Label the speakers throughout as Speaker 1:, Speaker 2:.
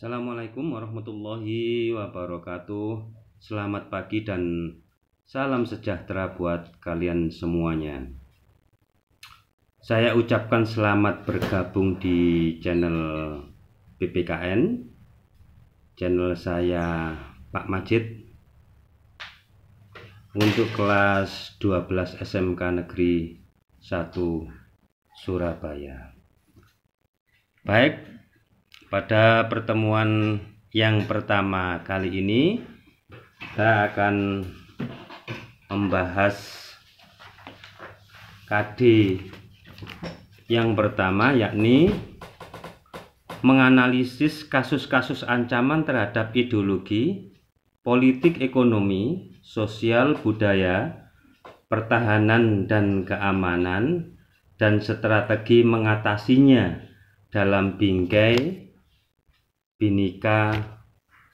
Speaker 1: Assalamualaikum warahmatullahi wabarakatuh. Selamat pagi dan salam sejahtera buat kalian semuanya. Saya ucapkan selamat bergabung di channel PPKN, channel saya Pak Majid, untuk kelas 12 SMK Negeri 1 Surabaya. Baik, pada pertemuan yang pertama kali ini saya akan membahas KD yang pertama, yakni menganalisis kasus-kasus ancaman terhadap ideologi, politik, ekonomi, sosial, budaya, pertahanan dan keamanan, dan strategi mengatasinya dalam bingkai Bhinneka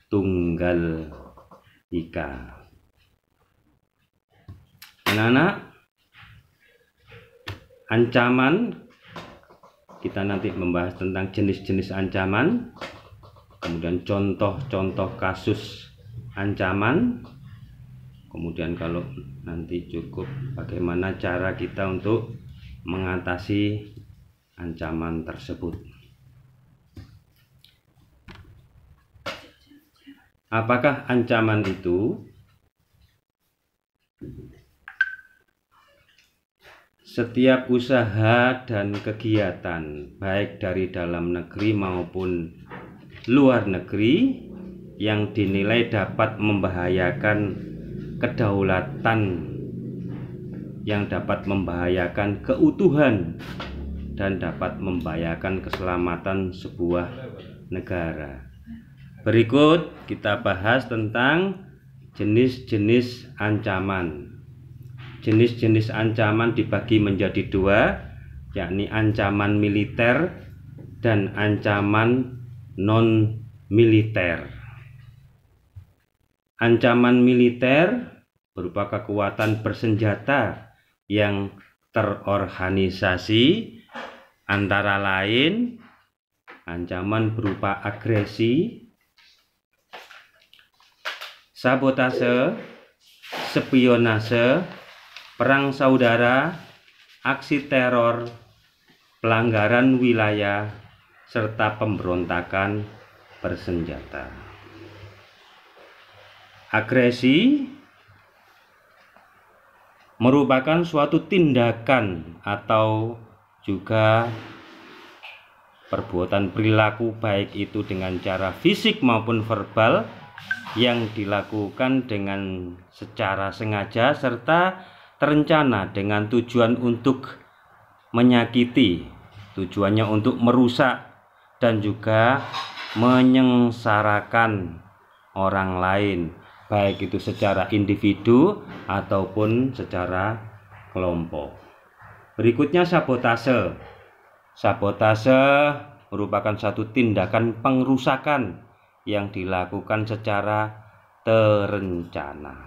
Speaker 1: Tunggal Ika. Anak-anak, ancaman, kita nanti membahas tentang jenis-jenis ancaman, kemudian contoh-contoh kasus ancaman, kemudian kalau nanti cukup bagaimana cara kita untuk mengatasi ancaman tersebut. Apakah ancaman itu? Setiap usaha dan kegiatan baik dari dalam negeri maupun luar negeri yang dinilai dapat membahayakan kedaulatan, yang dapat membahayakan keutuhan dan dapat membahayakan keselamatan sebuah negara. Berikut kita bahas tentang jenis-jenis ancaman. Jenis-jenis ancaman dibagi menjadi dua, yakni ancaman militer dan ancaman non-militer. Ancaman militer berupa kekuatan bersenjata yang terorganisasi, antara lain ancaman berupa agresi, sabotase, spionase, perang saudara, aksi teror, pelanggaran wilayah, serta pemberontakan bersenjata. Agresi merupakan suatu tindakan atau juga perbuatan perilaku, baik itu dengan cara fisik maupun verbal, yang dilakukan dengan secara sengaja serta terencana dengan tujuan untuk menyakiti, tujuannya untuk merusak dan juga menyengsarakan orang lain, baik itu secara individu ataupun secara kelompok. Berikutnya sabotase. Sabotase merupakan satu tindakan pengrusakan yang dilakukan secara terencana.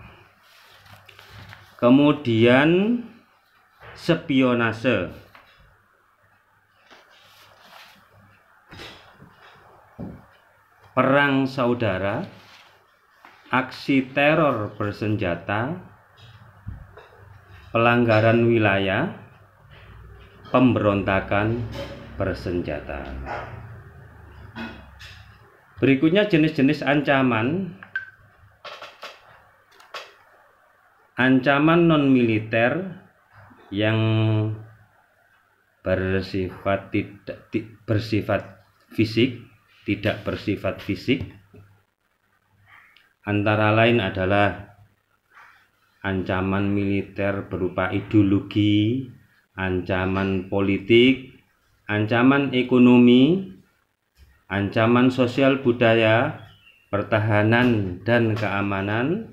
Speaker 1: Kemudian spionase. Perang saudara, aksi teror bersenjata, pelanggaran wilayah, pemberontakan bersenjata. Berikutnya jenis-jenis ancaman. Ancaman non-militer yang bersifat fisik, tidak bersifat fisik, antara lain adalah ancaman militer berupa ideologi, ancaman politik, ancaman ekonomi, ancaman sosial budaya, pertahanan dan keamanan,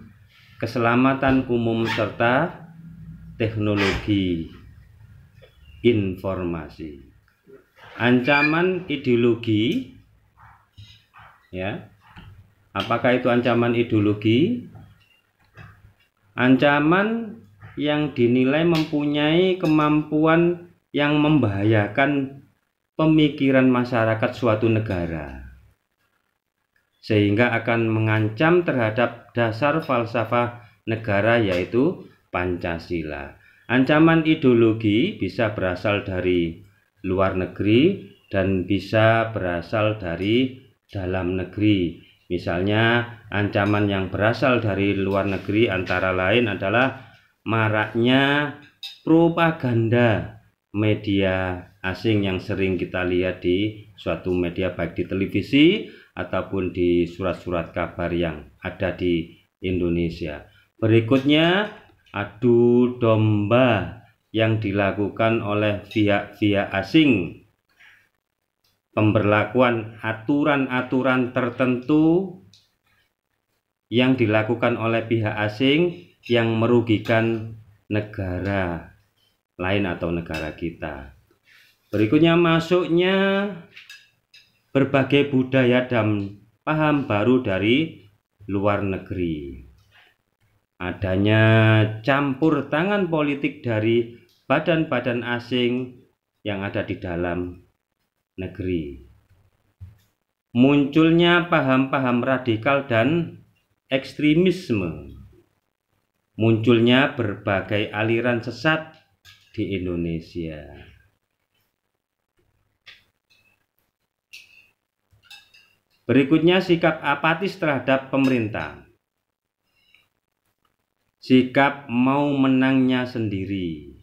Speaker 1: keselamatan umum, serta teknologi informasi. Ancaman ideologi, ya. Apakah itu ancaman ideologi? Ancaman yang dinilai mempunyai kemampuan yang membahayakan pemikiran masyarakat suatu negara. sehingga akan mengancam terhadap dasar falsafah negara, yaitu Pancasila. Ancaman ideologi bisa berasal dari luar negeri dan bisa berasal dari dalam negeri. Misalnya, ancaman yang berasal dari luar negeri antara lain adalah maraknya propaganda media asing yang sering kita lihat di suatu media, baik di televisi ataupun di surat-surat kabar yang ada di Indonesia. Berikutnya, adu domba yang dilakukan oleh pihak-pihak asing, pemberlakuan aturan-aturan tertentu yang dilakukan oleh pihak asing yang merugikan negara lain atau negara kita. Berikutnya, masuknya berbagai budaya dan paham baru dari luar negeri. Adanya campur tangan politik dari badan-badan asing yang ada di dalam negeri. Munculnya paham-paham radikal dan ekstremisme. Munculnya berbagai aliran sesat di Indonesia. Berikutnya, sikap apatis terhadap pemerintah. Sikap mau menangnya sendiri.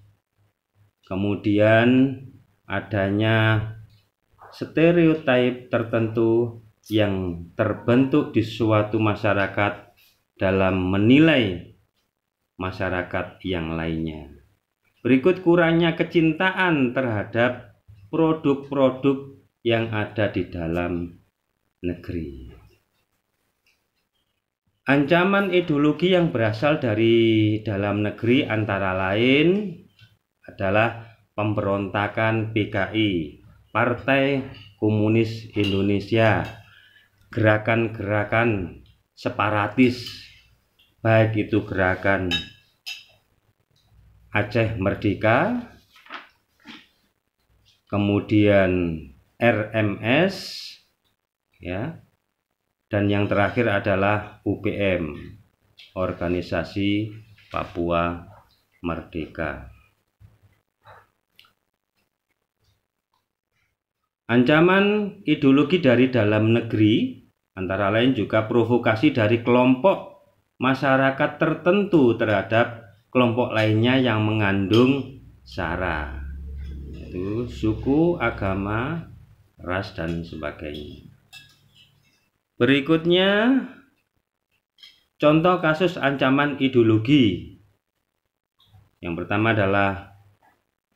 Speaker 1: Kemudian adanya stereotip tertentu yang terbentuk di suatu masyarakat dalam menilai masyarakat yang lainnya. Berikut kurangnya kecintaan terhadap produk-produk yang ada di dalam negeri. Ancaman ideologi yang berasal dari dalam negeri antara lain adalah pemberontakan PKI, Partai Komunis Indonesia, gerakan-gerakan separatis, baik itu gerakan Aceh Merdeka, kemudian RMS, ya, dan yang terakhir adalah UPM, Organisasi Papua Merdeka. Ancaman ideologi dari dalam negeri antara lain juga provokasi dari kelompok masyarakat tertentu terhadap kelompok lainnya yang mengandung SARA, yaitu suku, agama, ras, dan sebagainya. Berikutnya, contoh kasus ancaman ideologi. Yang pertama adalah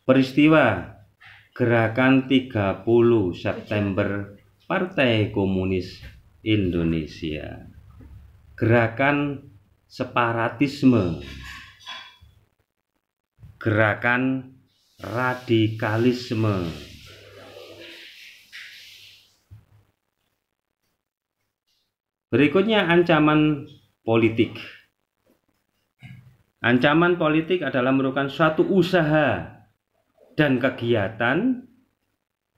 Speaker 1: peristiwa Gerakan 30 September Partai Komunis Indonesia, gerakan separatisme, gerakan radikalisme. Berikutnya, ancaman politik. Ancaman politik adalah merupakan suatu usaha dan kegiatan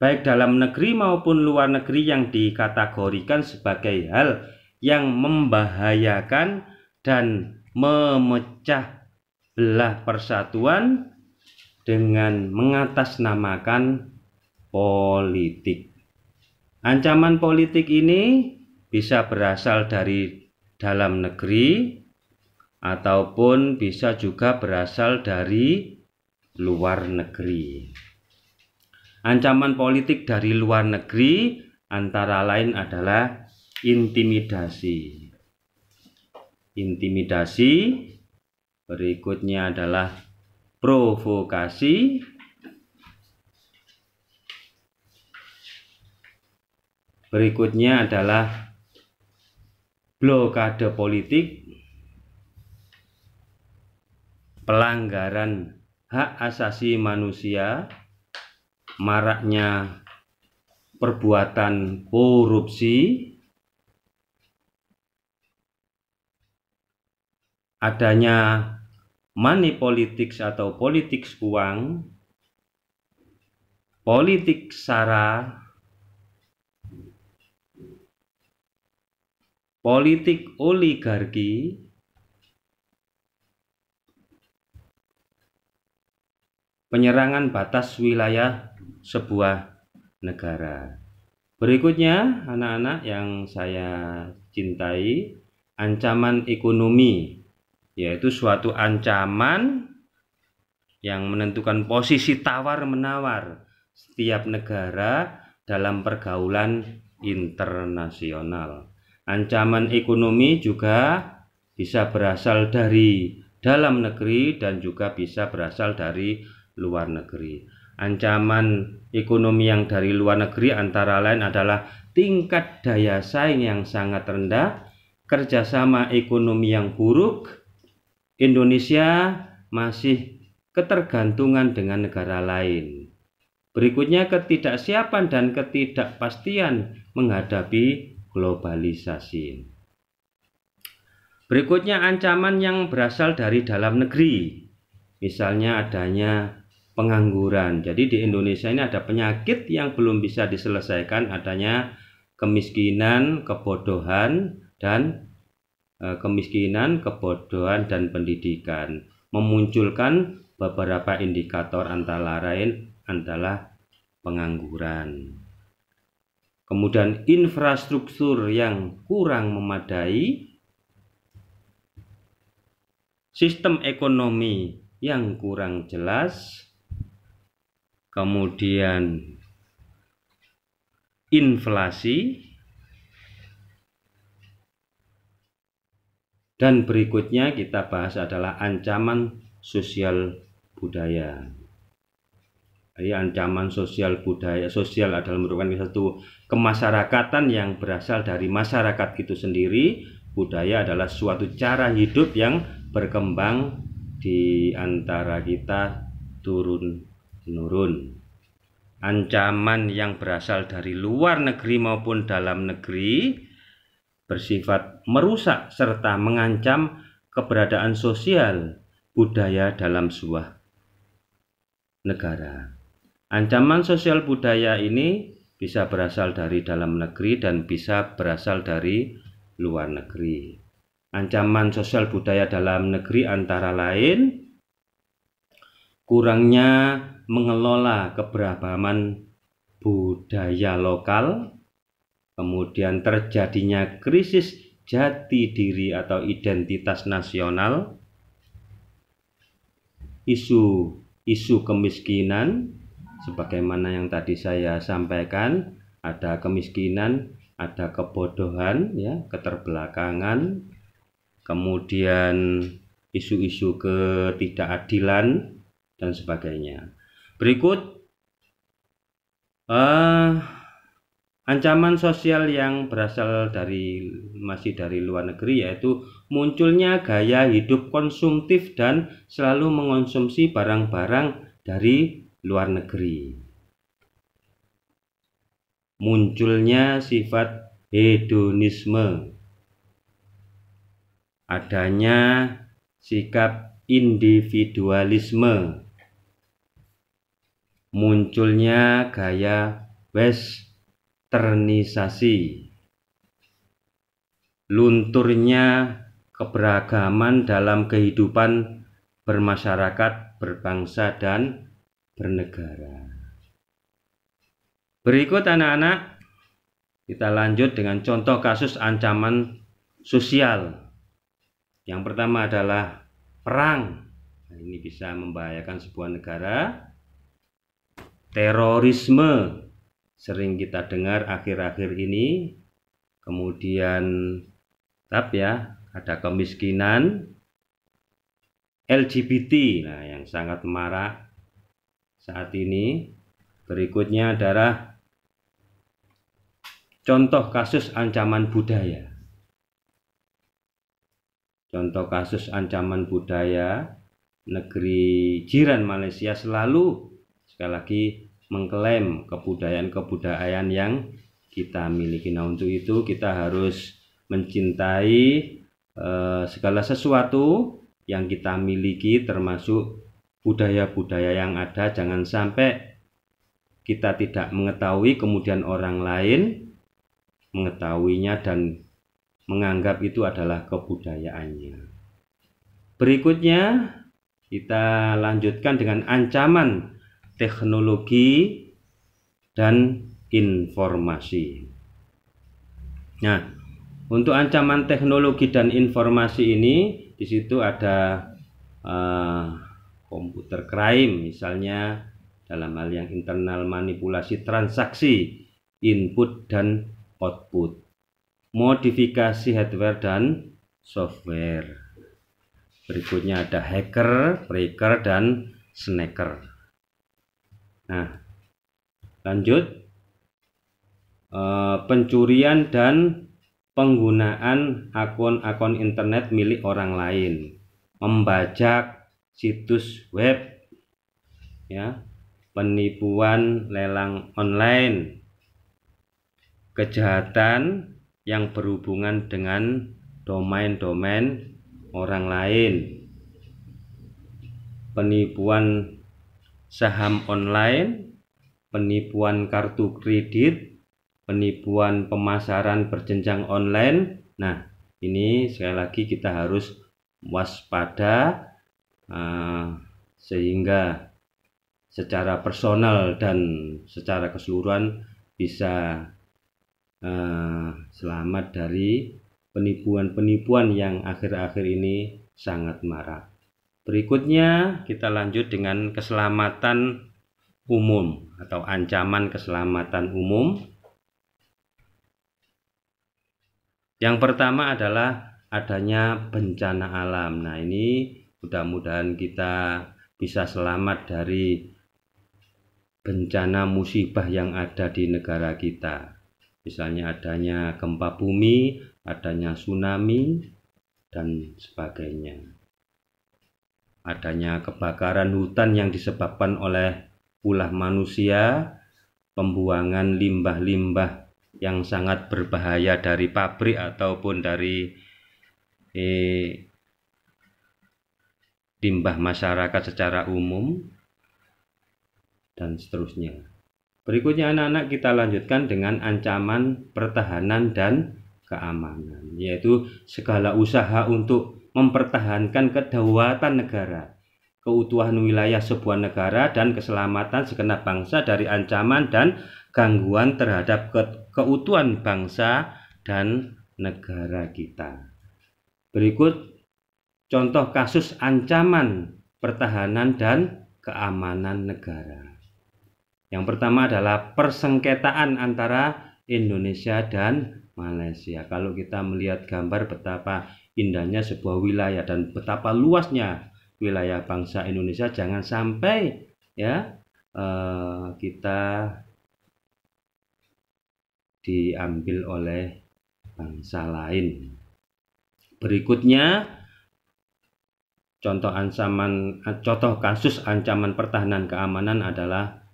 Speaker 1: baik dalam negeri maupun luar negeri yang dikategorikan sebagai hal yang membahayakan dan memecah belah persatuan dengan mengatasnamakan politik. Ancaman politik ini bisa berasal dari dalam negeri ataupun bisa juga berasal dari luar negeri. Ancaman politik dari luar negeri antara lain adalah intimidasi. Intimidasi, berikutnya adalah provokasi, berikutnya adalah blokade politik, pelanggaran hak asasi manusia, maraknya perbuatan korupsi, adanya money politics atau politik uang, politik SARA, politik oligarki, penyerangan batas wilayah sebuah negara. Berikutnya, anak-anak yang saya cintai, ancaman ekonomi, yaitu suatu ancaman yang menentukan posisi tawar-menawar setiap negara dalam pergaulan internasional. Ancaman ekonomi juga bisa berasal dari dalam negeri dan juga bisa berasal dari luar negeri. Ancaman ekonomi yang dari luar negeri antara lain adalah tingkat daya saing yang sangat rendah, kerjasama ekonomi yang buruk, Indonesia masih ketergantungan dengan negara lain. Berikutnya, ketidaksiapan dan ketidakpastian menghadapi globalisasi. Berikutnya, ancaman yang berasal dari dalam negeri. Misalnya adanya pengangguran. Jadi di Indonesia ini ada penyakit yang belum bisa diselesaikan, adanya kemiskinan, kebodohan, dan pendidikan. Memunculkan beberapa indikator antara lain adalah pengangguran. Kemudian infrastruktur yang kurang memadai, sistem ekonomi yang kurang jelas, kemudian inflasi, dan berikutnya kita bahas adalah ancaman sosial budaya. Jadi ancaman sosial budaya, sosial adalah merupakan satu kemasyarakatan yang berasal dari masyarakat itu sendiri. Budaya adalah suatu cara hidup yang berkembang di antara kita turun-menurun. Ancaman yang berasal dari luar negeri maupun dalam negeri bersifat merusak serta mengancam keberadaan sosial budaya dalam sebuah negara. Ancaman sosial budaya ini bisa berasal dari dalam negeri dan bisa berasal dari luar negeri. Ancaman sosial budaya dalam negeri antara lain kurangnya mengelola keberagaman budaya lokal, kemudian terjadinya krisis jati diri atau identitas nasional, isu kemiskinan, sebagaimana yang tadi saya sampaikan, ada kemiskinan, ada kebodohan, ya, keterbelakangan, kemudian isu-isu ketidakadilan dan sebagainya. Berikut ancaman sosial yang berasal masih dari luar negeri, yaitu munculnya gaya hidup konsumtif dan selalu mengonsumsi barang-barang dari luar negeri. Munculnya sifat hedonisme, adanya sikap individualisme, munculnya gaya westernisasi, lunturnya keberagaman dalam kehidupan bermasyarakat, berbangsa, dan bernegara. Berikut anak-anak, kita lanjut dengan contoh kasus ancaman sosial. Yang pertama adalah perang. Nah, ini bisa membahayakan sebuah negara. Terorisme, sering kita dengar akhir-akhir ini. Kemudian ada kemiskinan, LGBT, nah yang sangat marak saat ini. Berikutnya adalah contoh kasus ancaman budaya. Contoh kasus ancaman budaya, negeri jiran Malaysia selalu sekali lagi mengklaim kebudayaan yang kita miliki. Nah, untuk itu kita harus mencintai segala sesuatu yang kita miliki, termasuk budaya-budaya yang ada. Jangan sampai kita tidak mengetahui, kemudian orang lain mengetahuinya dan menganggap itu adalah kebudayaannya. Berikutnya kita lanjutkan dengan ancaman teknologi dan informasi. Nah, untuk ancaman teknologi dan informasi ini, di situ ada komputer crime, misalnya dalam hal yang internal, manipulasi transaksi, input dan output, modifikasi hardware dan software. Berikutnya ada hacker, breaker, dan snacker. Nah, lanjut. Pencurian dan penggunaan akun-akun internet milik orang lain, membajak situs web, ya, penipuan lelang online, kejahatan yang berhubungan dengan domain-domain orang lain, penipuan saham online, penipuan kartu kredit, penipuan pemasaran berjenjang online. Nah, ini sekali lagi kita harus waspada sehingga secara personal dan secara keseluruhan bisa selamat dari penipuan-penipuan yang akhir-akhir ini sangat marak. Berikutnya kita lanjut dengan keselamatan umum atau ancaman keselamatan umum. Yang pertama adalah adanya bencana alam. Nah, ini mudah-mudahan kita bisa selamat dari bencana musibah yang ada di negara kita. Misalnya adanya gempa bumi, adanya tsunami, dan sebagainya. Adanya kebakaran hutan yang disebabkan oleh ulah manusia, pembuangan limbah-limbah yang sangat berbahaya dari pabrik ataupun dari limbah masyarakat secara umum, dan seterusnya. Berikutnya anak-anak kita lanjutkan dengan ancaman pertahanan dan keamanan, yaitu segala usaha untuk mempertahankan kedaulatan negara, keutuhan wilayah sebuah negara, dan keselamatan segenap bangsa dari ancaman dan gangguan terhadap keutuhan bangsa dan negara kita. Berikut contoh kasus ancaman pertahanan dan keamanan negara. Yang pertama adalah persengketaan antara Indonesia dan Malaysia. Kalau kita melihat gambar betapa indahnya sebuah wilayah dan betapa luasnya wilayah bangsa Indonesia, jangan sampai ya kita diambil oleh bangsa lain. Berikutnya contoh kasus ancaman pertahanan keamanan adalah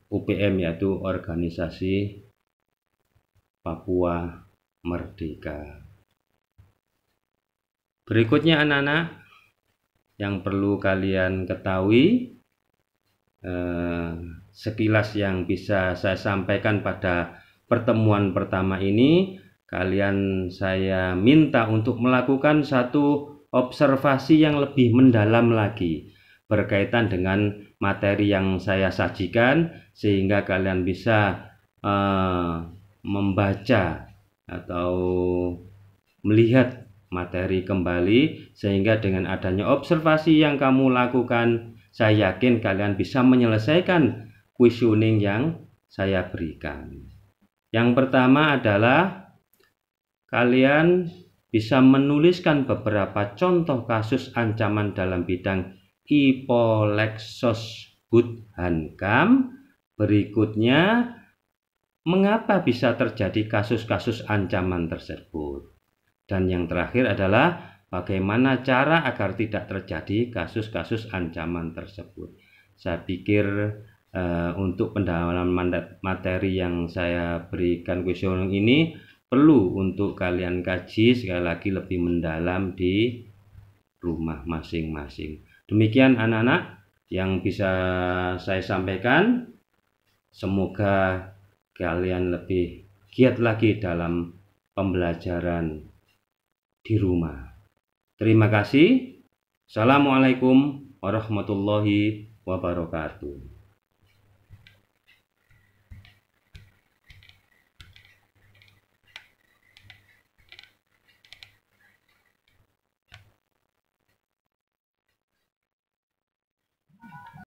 Speaker 1: UPM, yaitu Organisasi Papua Merdeka. Berikutnya anak-anak yang perlu kalian ketahui, sekilas yang bisa saya sampaikan pada pertemuan pertama ini, saya minta untuk melakukan satu observasi yang lebih mendalam lagi berkaitan dengan materi yang saya sajikan, sehingga kalian bisa membaca atau melihat materi kembali, sehingga dengan adanya observasi yang kamu lakukan, saya yakin kalian bisa menyelesaikan questioning yang saya berikan. Yang pertama adalah kalian bisa menuliskan beberapa contoh kasus ancaman dalam bidang IPO Lexos Hut Hankam. Berikutnya, mengapa bisa terjadi kasus-kasus ancaman tersebut? Dan yang terakhir adalah bagaimana cara agar tidak terjadi kasus-kasus ancaman tersebut. Saya pikir untuk pendalaman materi yang saya berikan questioning ini perlu untuk kalian kaji sekali lagi lebih mendalam di rumah masing-masing. Demikian anak-anak yang bisa saya sampaikan. Semoga kalian lebih giat lagi dalam pembelajaran di rumah. Terima kasih. Assalamualaikum warahmatullahi wabarakatuh.